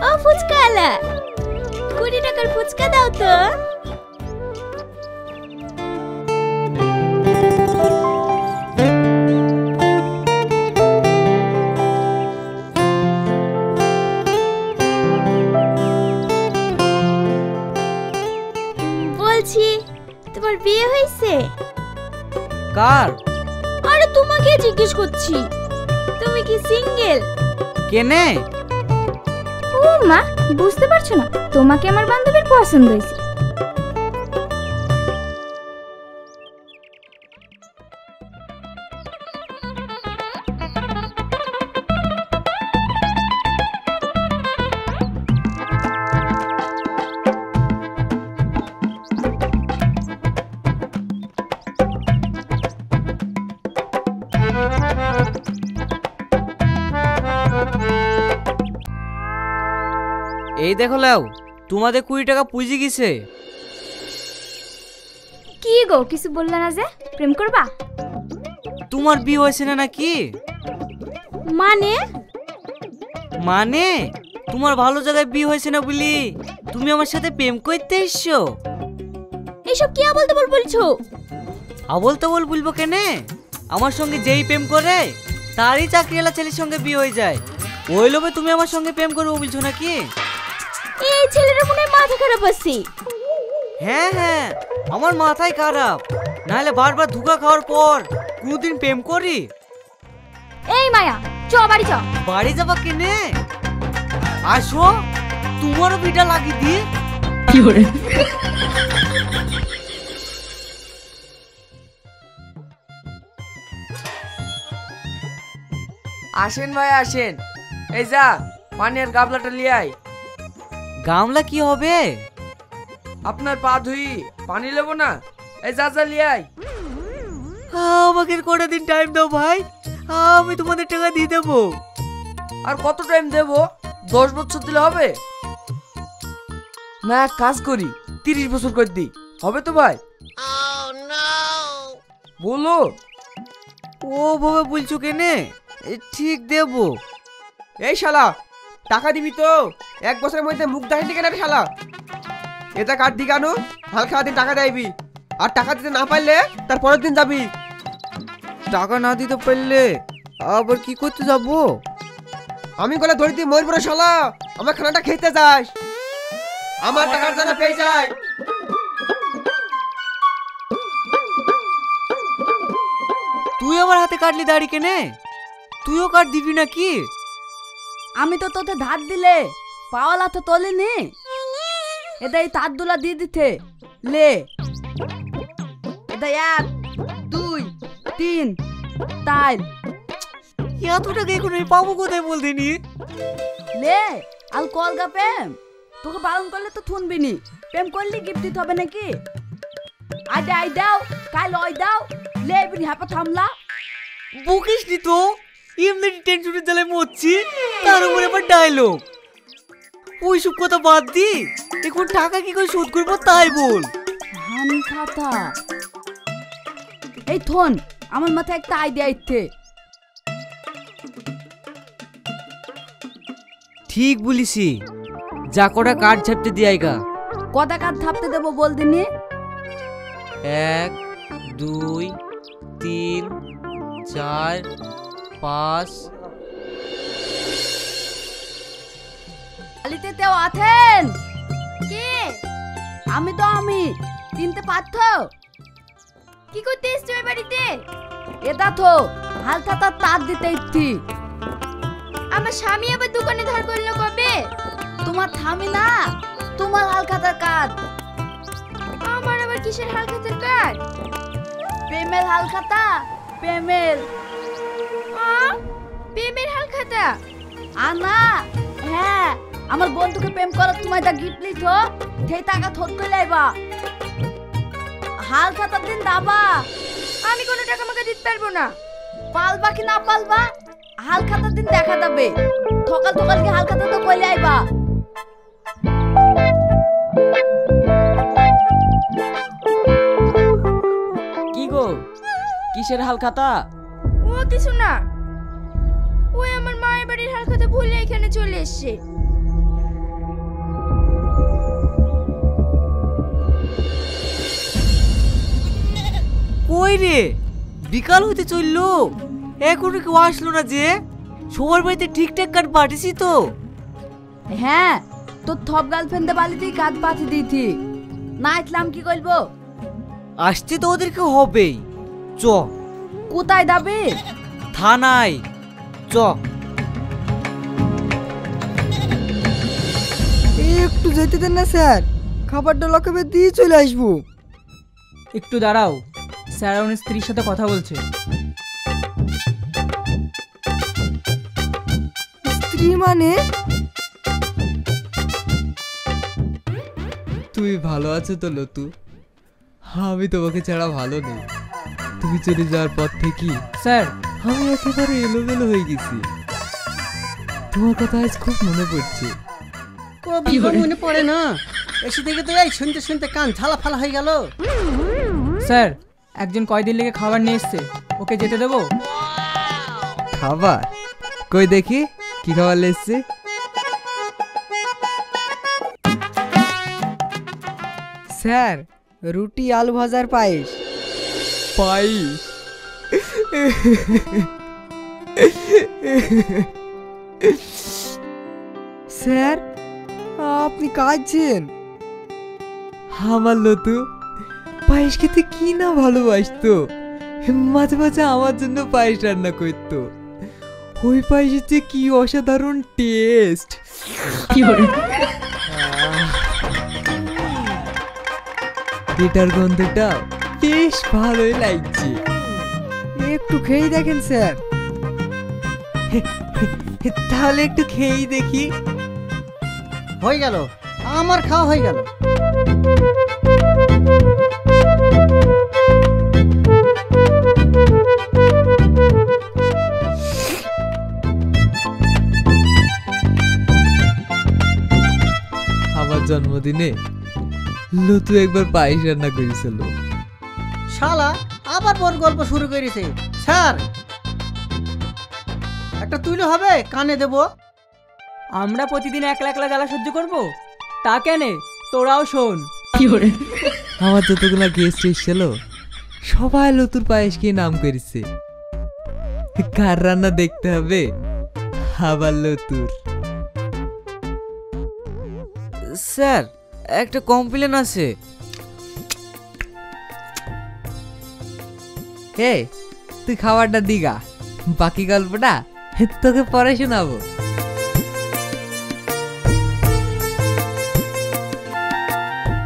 ও ফুচকাওয়ালা, 20 টাকার ফুচকা দাও তো। বলছি তোমার বিয়ে হয়েছে? কার? আরে তোমাকে জিজ্ঞেস করছি, তুমি কি সিঙ্গেল? কেনে? ও মা, বুঝতে পারছো না? তোমাকে আমার বান্ধবীর পছন্দ হয়েছে। এই দেখো লাও, তোমাদের 20 টাকা পুঁজি গেছে। কি গো, কিছু বললে না যে? প্রেম করবা? তোমার বিয়ে হয়েছে না নাকি? মানে? মানে তোমার ভালো জায়গায় বিয়ে হয়েছে না বলি তুমি আমার সাথে প্রেম করতে এসছো? এসব কি বলতে বলছো? আবল তাবল বলবো কেনে? আমার সঙ্গে যেই প্রেম করে তারই চাকরিওয়ালা ছেলের সঙ্গে বিয়ে হয়ে যায়। ওই লোভে তুমি আমার সঙ্গে প্রেম করবো বলছো নাকি? এই ছেলেটার মনে হয় মাথা খারাপ আছে। হ্যাঁ হ্যাঁ, আমার মাথায় খারাপ, নাহলে বারবার ধোঁকা খাওয়ার পর কোনদিন প্রেম করি? এই মায়া, চ বাড়ি চ। বাড়ি যাবা কেনে? আসো, তোমারও বিটা লাগিয়ে দি। কি করে? আসেন ভাই আসেন, এই যা পানি আর গামলাটা লিয়ে আয়। গামলা কি হবে? আপনার পা ধুই, পানি নেবো না? এই যা যা লিয়ে আয়। আমাকে কটা দিন টাইম দাও ভাই, আমি তোমাদের টাকা দিয়ে দেবো। আর কত টাইম দেবো? 10 বছর দিলে হবে না? এক কাজ করি, 30 বছর করে দিই, হবে তো ভাই? বলো। ও বাবা বলছো কেনে? ঠিক দেবো। এই শালা, টাকা দিবি তো? 1 বছরের মধ্যে মুখ দেখাইলি কেন রে শালা? এটা কার দি কেন? হালকা দিন টাকা দেবি, আর টাকা দিতে না পারলে তার পরের দিন যাবি। টাকা না দিতে পারলে আবার কি করতে যাবো? আমি গলা ধরে দিয়ে মরবো রে শালা, আমার খানাটা খেতে যাস, আমার টাকার জন্য পেয়ে যায়। তুই আমার হাতে কাটলি দাড়ি কেনে? তুইও কাট দিবি নাকি? আমি তো তোতে ধার দিলে পাওয়ালা তো তোলেনি, এটা এই তার দুলা দিয়ে দিতে লে। এটা 1 2 3 4 এত টাকা এখন আমি পাবো কোথায় বলদিনি? লে আল কলগা প্রেম, তোকে বারণ করলে তো শুনবি নি। প্রেম করলি গিফট দিতে হবে নাকি? আই দাও, কাল ওই দাও, লে বিনি হাপা থামলা। বকিস নি তো, এমনি টেনশনের জ্বালায় মরছি, তার উপরে আবার ডায়লগ। ওইসব কথা বাদ দি, এখন টাকা কি করে শোধ করবো তাই বল। হান খাতা, এই থন আমার মাথায় একটা আইডিয়া ইচ্ছে। ঠিক বলিসি, যা কটা কার্ড ছাপতে দিয়াইগা। কটা কার্ড থাপতে দেবো বল দিনি? 1 2 3 4 5। আলিতে তেও আছেন? কে? আমি তো আমি, চিনতে পারছ? কি করতে এসছো এই বাড়িতে? এটা তো হালখাতা তার দিতে ইচ্ছি। আমার স্বামী আবার দোকানে ধার করলো কবে? তোমার থামি না, তোমার হালখাতার কাজ। আমার আবার কিসের হালখাতার কাজ? প্রেমের হালখাতা, প্রেমের। প্রেমের হালখাতা? আনা হ্যাঁ, আমার বন্ধুকে প্রেম করার তোমায় যা গিফট লিছ সেই টাকা থোট করে লাইবা। হালখাতার দিন দাবা। আমি কোনো টাকা আমাকে দিতে পারবো না। পালবা কি না পালবা, হালখাতার দিন দেখা যাবে। ঠকাল ঠকাল কি হালখাতা তো কইলে আইবা। কি গো, কিসের হালখাতা? ও কিছু না, ওই আমার মায়ের বাড়ির হালখাতা ভুলে এখানে চলে এসেছে। কই রে, বিকাল হতে চললো, এখনো কেউ আসলো না যে? সবার বাড়িতে ঠিকঠাক কার্ড পাঠিয়েছি তো? হ্যাঁ, তোর থপ গার্লফ্রেন্ডে বালিতেই কাজ পাঠিয়ে দিয়েছি, না ইসলাম কি করবো? আসতে তো ওদেরকে হবেই। চ কোথায় যাবে? থানায় চ। একটু যেতে দেন না স্যার, খাবারটা লকাবে দিয়ে চলে আসবো। একটু দাঁড়াও, স্যার ওনার স্ত্রীর সাথে কথা বলছে। স্ত্রী মানে? তুমি ভালো আছো তো লতু? আমি তোমাকে ছাড়া ভালো নেই। তুমি চলে যাওয়ার পর থেকে স্যার, আমি একেবারে এলোমেলো হয়ে গেছি। তোমার কথা আজ খুব মনে পড়ছে। কবি মনে পড়ে না, এসে থেকে তো এই শুনতে শুনতে কান ঝালা ফালা হয়ে গেল। স্যার একজন কয়দিন লেগে খাবার নিয়ে এসছে, ওকে যেতে দেবো? খাবার? কই দেখি কি খাবার এসছে। স্যার, রুটি আলু ভাজার পায়েস। পায়েস? স্যার, আপনি কাঁদছেন? আমার লতু পায়েস খেতে কি না ভালোবাসতো। মাঝে মাঝে আমার জন্য পায়েস রান্না করতো। ওই পায়েসের যে কি অসাধারণ টেস্ট। এটার গন্ধটা বেশ ভালোই লাগছে। একটু খেয়ে দেখেন স্যার। তাহলে একটু খেয়েই দেখি। হয়ে গেল, আমার খাওয়া হয়ে গেল। আমার জন্মদিনে লতু একবার পায়েস রান্না করেছিল। শালা আবার বড় গল্প শুরু করেছে। স্যার, একটা তুইলে হবে, কানে দেব। আমরা প্রতিদিন একলা একলা জ্বালা সহ্য করবো? তা কেনে, তোরাও শোন। আমার যতগুলা গেস্ট এসেছিল সবাই লতুর পায়েস খেয়ে নাম করেছে। কার রান্না দেখতে হবে? আবার লতুর। স্যার, একটা কমপ্লেন আছে। হে, তুই খাবারটা দিগা, বাকি গল্পটা তোকে পরে শোনাবো।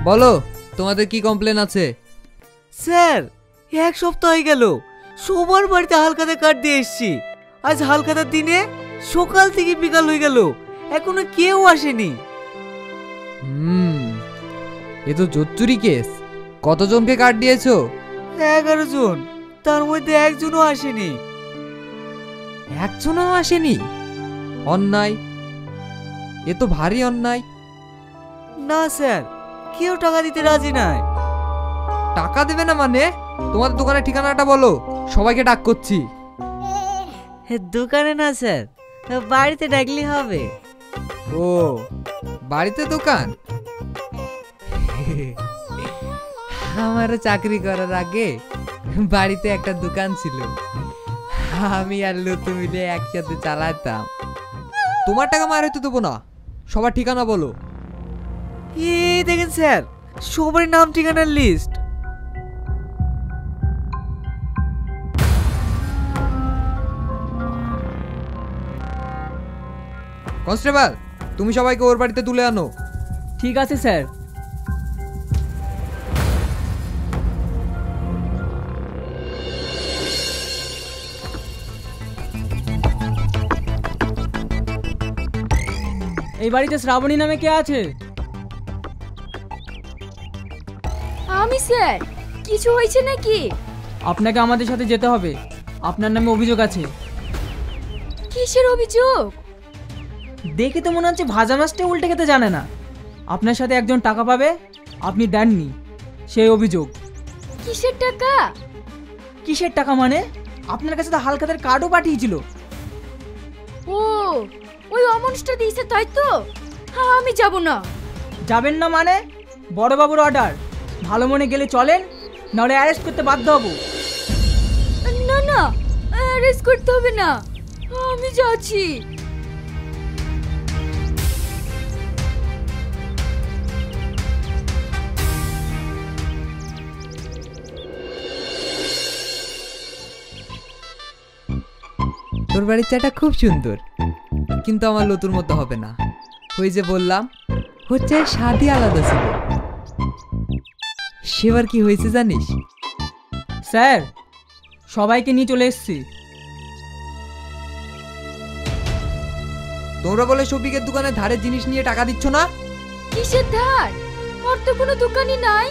বলো, তোমাদের কি কমপ্লেন আছে? স্যার, এক সপ্তাহ হয়ে গেল সবার বাড়িতে হালখাতা কার্ড দিয়ে এসছি। আজ হালখাতার দিনে সকাল থেকে বিকাল হয়ে গেল, এখনো কেউ আসেনি। এ তো জোচ্চুরি কেস। কতজনকে কার্ড দিয়েছো? 11 জন, তার মধ্যে একজনও আসেনি। একজনও আসেনি? অন্যায়, এ তো ভারী অন্যায়। না স্যার, কেউ টাকা দিতে রাজি নাই। টাকা দেবে না মানে? তোমাদের দোকানের ঠিকানাটা বলো, সবাইকে ডাক করছি। দোকানে না স্যার, বাড়িতে ডাকলে হবে। ও, বাড়িতে দোকান? আমারও চাকরি করার আগে বাড়িতে একটা দোকান ছিল, আমি আর লতু মিলে একসাথে চালাতাম। তোমার টাকা মার হইতে দেবো না, সবার ঠিকানা বলো। এই দেখেন স্যার, সবার নাম ঠিকানার লিস্ট। কনস্টেবল, তুমি সবাইকে ওর বাড়িতে তুলে আনো। ঠিক আছে স্যার। এই বাড়িতে শ্রাবণী নামে কে আছে? আমি স্যার। কিছু হয়েছে নাকি? আপনাকে আমাদের সাথে যেতে হবে, আপনার নামে অভিযোগ আছে। কিসের অভিযোগ? দেখে তো মনে হচ্ছে ভাজা মাছটা উল্টে খেতে জানে না। আপনার সাথে একজন টাকা পাবে, আপনি দেননি, সেই অভিযোগ। কিসের টাকা? কিসের টাকা মানে? আপনার কাছে তো হালখাতার কার্ডও পাঠিয়েছিল। ও, ওই অমনটা দিয়েছে তাই তো? হ্যাঁ, আমি যাব না। যাবেন না মানে? বড়বাবুর অর্ডার, ভালো মনে গেলে চলেন, নাহলে অ্যারেস্ট করতে বাধ্য হব। না, অ্যারেস্ট করতে হবে না, আমি যাচ্ছি। তোর বাড়ির চাটা খুব সুন্দর, কিন্তু আমার লতুর মতো হবে না। ওই যে বললাম, হচ্ছে স্বাদই আলাদা ছিল। সেবার কি হয়েছে জানিস? স্যার, সবাইকে নিয়ে চলে এসেছি। তোমরা বলে শফিকের দোকানে ধারে জিনিস নিয়ে টাকা দিচ্ছ না? কিসের ধার? ওর তো কোনো দোকানই নাই।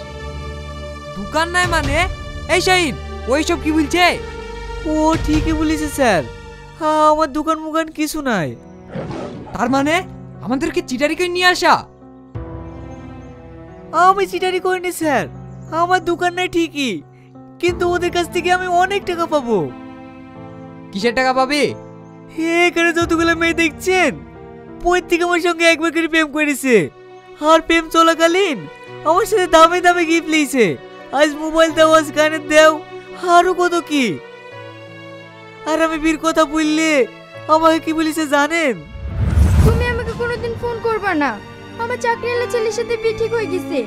দোকান নাই মানে? এই শাহিন, ওইসব কি বলছে? ও ঠিকই বলেছে স্যার, আমার দোকান মুকান কিছু নাই। তার মানে আমাদেরকে চিটারি করে নিয়ে আসা? আমি চিটারি করিনি স্যার, আমার দোকান নাই ঠিকই, কিন্তু ওদের কাছ থেকে আমি অনেক টাকা পাবো। কিসের টাকা পাবে? এখানে যতগুলো মেয়ে দেখছেন, প্রত্যেক আমার সঙ্গে একবার করে প্রেম করেছে, আর প্রেম চলাকালীন আমার সাথে দামে দামে গিফট লিয়েছে। আজ মোবাইল দাও, আজ গানের দাও, আরো কত কি। আর আমি বীর কথা বললে আমাকে কি বলেছে জানেন? তুমি আমাকে কোনোদিন ফোন করবা না, আমার চাকরিওয়ালা ছেলের সাথে বিয়ে ঠিক হয়ে গেছে,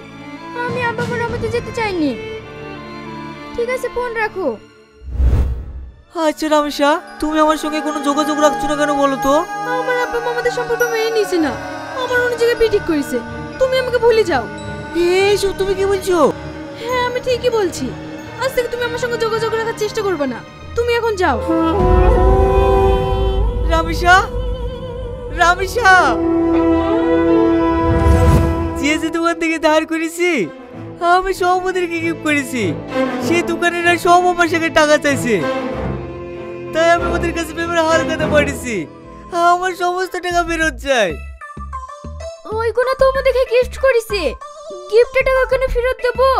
আমি আব্বা মার আমাদের যেতে চাইনি। ঠিক আছে, ফোন রাখো। আচ্ছা রামেশা, তুমি আমার সঙ্গে কোনো যোগাযোগ রাখছো না কেন বলো তো? আমার আব্বা মা আমাদের সম্পর্ক মেনে নিয়েছে না, আমার অন্য জায়গায় বিয়ে ঠিক করেছে। তুমি আমাকে ভুলে যাও। এইসব তুমি কি বলছো? হ্যাঁ, আমি ঠিকই বলছি। আজ থেকে তুমি আমার সঙ্গে যোগাযোগ রাখার চেষ্টা করবে না, তুমি এখন যাও। রামেশা, রামেশা, যে দোকান থেকে ধার করেছি আমি সব ওদেরকে গিফট করেছি, সেই দোকানেরা সব আমার সঙ্গে টাকা চাইছে, তাই আমি ওদের কাছে পেপার হার কথা পড়েছি, আমার সমস্ত টাকা ফেরত চাই। ওই কোনা তো আমাদেরকে গিফট করেছে, গিফটের টাকা কেন ফেরত দেবো?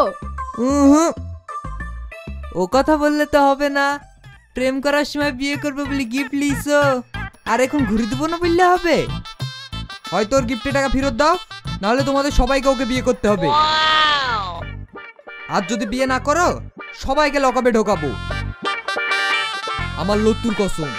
ও কথা বললে তো হবে না। প্রেম করার সময় বিয়ে করবে বলে গিফট লিছো, আর এখন ঘুরে দেবো না বললে হবে? হয়তো ওর গিফটের টাকা ফেরত দাও, নাহলে তোমাদের সবাইকে ওকে বিয়ে করতে হবে। আর যদি বিয়ে না করো, সবাইকে লকাবে ঢোকাবো, আমার লত্তুর কসম।